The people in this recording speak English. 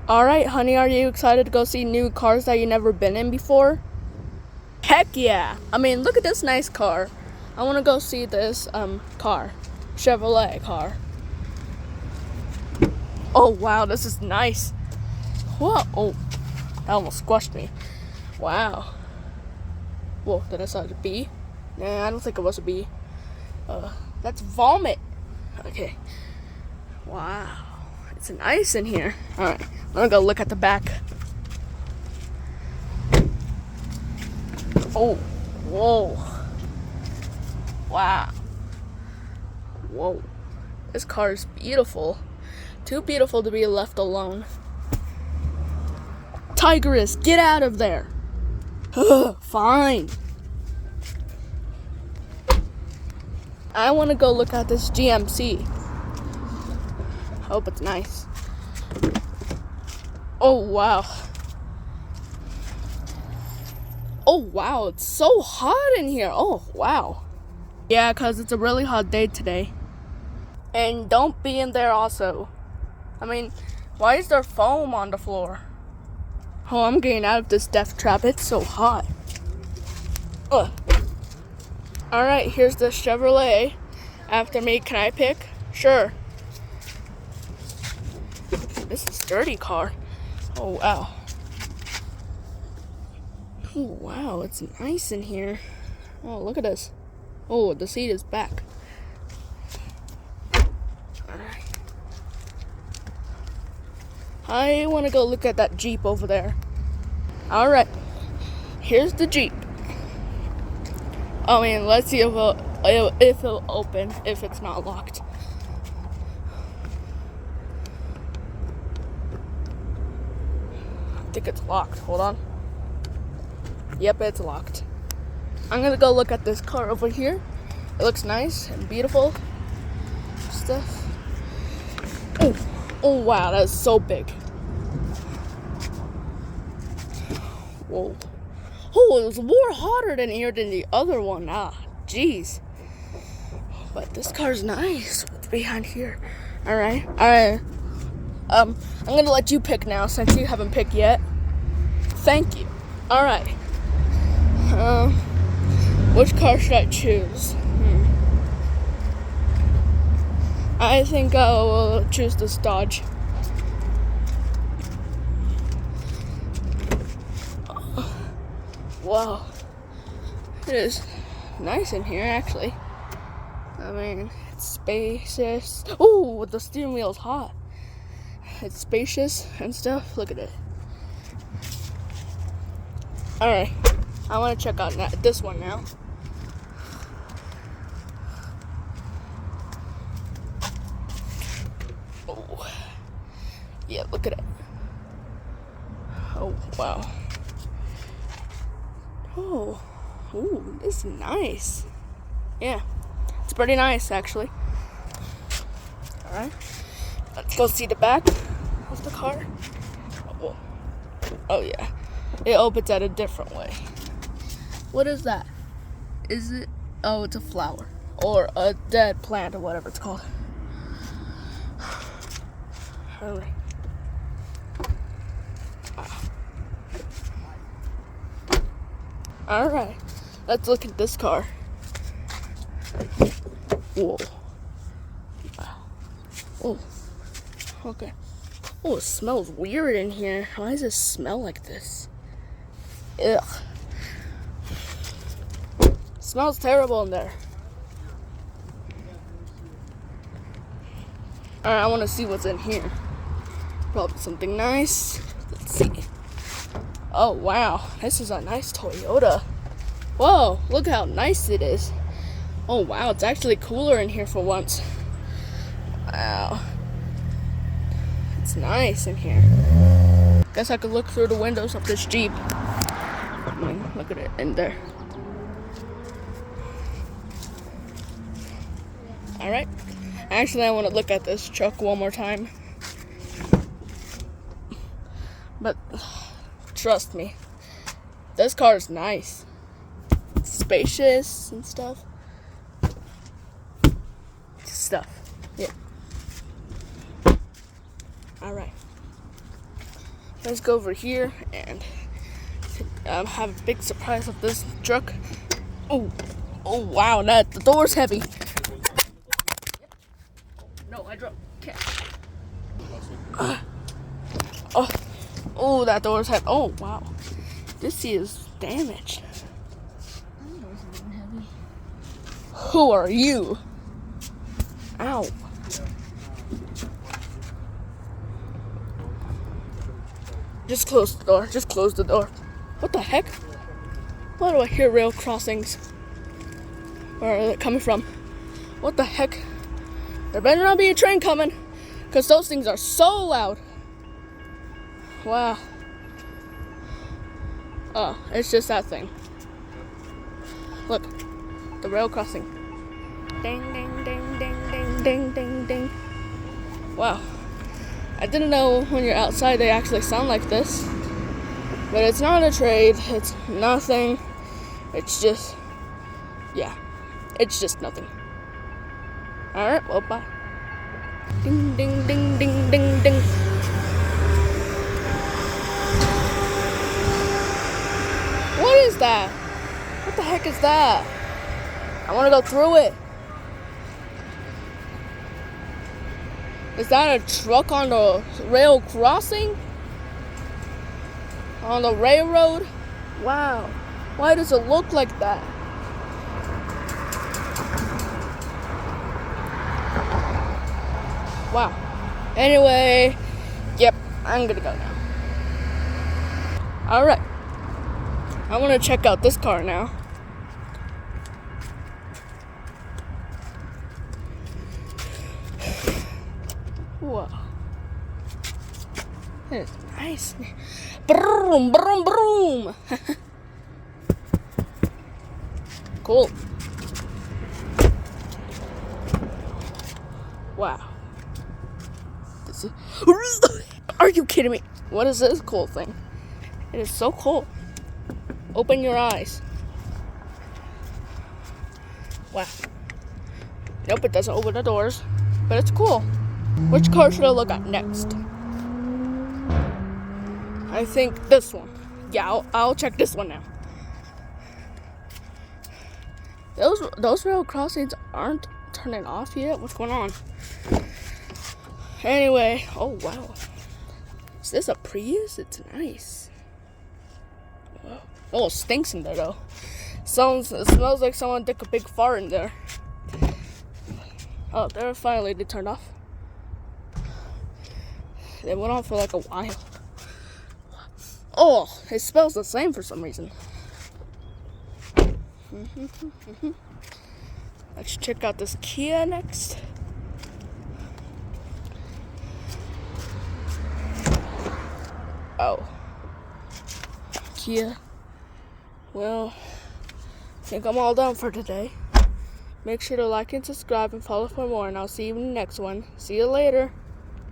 Alright, honey, are you excited to go see new cars that you never been in before? Heck yeah! I mean, look at this nice car. I want to go see this car. Chevrolet car. Oh wow, this is nice. Whoa! Oh, that almost squashed me. Wow. Whoa, did I saw a bee? Nah, I don't think it was a bee. That's vomit. Okay. Wow. It's nice in here. Alright, I'm gonna go look at the back. Oh, whoa. Wow. Whoa. This car is beautiful. Too beautiful to be left alone. Tigress, get out of there. Fine. I want to go look at this GMC. Hope it's nice. Oh, wow. Oh, wow. It's so hot in here. Oh, wow. Yeah, because it's a really hot day today. And don't be in there also. I mean, why is there foam on the floor? Oh, I'm getting out of this death trap. It's so hot. Ugh. Alright, here's the Chevrolet. After me, can I pick? Sure. This is a dirty car. Oh, wow. Oh, wow, it's nice in here. Oh, look at this. Oh, the seat is back. Alright. I want to go look at that Jeep over there. Alright. Here's the Jeep. I mean, let's see if it'll open, if it's not locked. I think it's locked. Hold on. Yep, it's locked. I'm gonna go look at this car over here. It looks nice and beautiful. Stuff. Oh wow, that is so big. Whoa. Oh, it was more hotter than here than the other one. Ah, jeez. But this car's nice. What's behind here? Alright. I'm gonna let you pick now since you haven't picked yet. Thank you. Alright. Which car should I choose? I think I'll choose this Dodge. Wow. It is nice in here, actually. I mean, it's spacious. Oh, the steering wheel is hot. It's spacious and stuff. Look at it. Alright. I want to check out this one now. Oh. Yeah, look at it. Oh, wow. Oh, ooh, this is nice. Yeah, it's pretty nice, actually. Alright, let's go see the back of the car. Oh, yeah. It opens at a different way. What is that? Is it? Oh, it's a flower. Or a dead plant, or whatever it's called. Alright. Alright, let's look at this car. Whoa. Wow. Oh. Okay. Oh, it smells weird in here. Why does it smell like this? Ugh. Smells terrible in there. Alright, I want to see what's in here. Probably something nice. Let's see. Oh, wow. This is a nice Toyota. Whoa, look how nice it is. Oh, wow. It's actually cooler in here for once. Wow. It's nice in here. Guess I could look through the windows of this Jeep. I mean, look at it in there. Alright. Actually, I want to look at this truck one more time. But trust me, this car is nice. It's spacious and stuff. Yeah. Alright. let's go over here and have a big surprise of this truck. Oh wow, the door's heavy. No, I dropped. Oh, that door's heavy. Oh wow, this is damaged. Who are you? Ow. Just close the door. Just close the door. What the heck? Why do I hear rail crossings? Where are they coming from? What the heck? There better not be a train coming, because those things are so loud. Wow. Oh, it's just that thing. Look, the rail crossing. Ding, ding, ding, ding, ding, ding, ding, ding. Wow. I didn't know when you're outside they actually sound like this. But it's not a trade. It's nothing. It's just, yeah. It's just nothing. Alright, well, bye. Ding, ding, ding, ding, ding, ding. What is that? What the heck is that? I want to go through it. Is that a truck on the rail crossing? On the railroad? Wow. Why does it look like that? Wow. Anyway, yep, I'm gonna go now. Alright. I want to check out this car now. Whoa. That is nice. Broom, broom, broom. Cool. Wow. This is... Are you kidding me? What is this cool thing? It is so cool. Open your eyes. Wow. Nope, it doesn't open the doors, but it's cool. Which car should I look at next? I think this one. Yeah, I'll check this one now. Those rail crossings aren't turning off yet. What's going on? Anyway, oh wow. Is this a Prius? It's nice. Whoa. Oh, it stinks in there though. It smells like someone took a big fart in there. Oh, they turned off. They went on for like a while. Oh, it smells the same for some reason. Let's check out this Kia next. Oh. Kia. Well, I think I'm all done for today. Make sure to like and subscribe and follow for more, and I'll see you in the next one. See you later.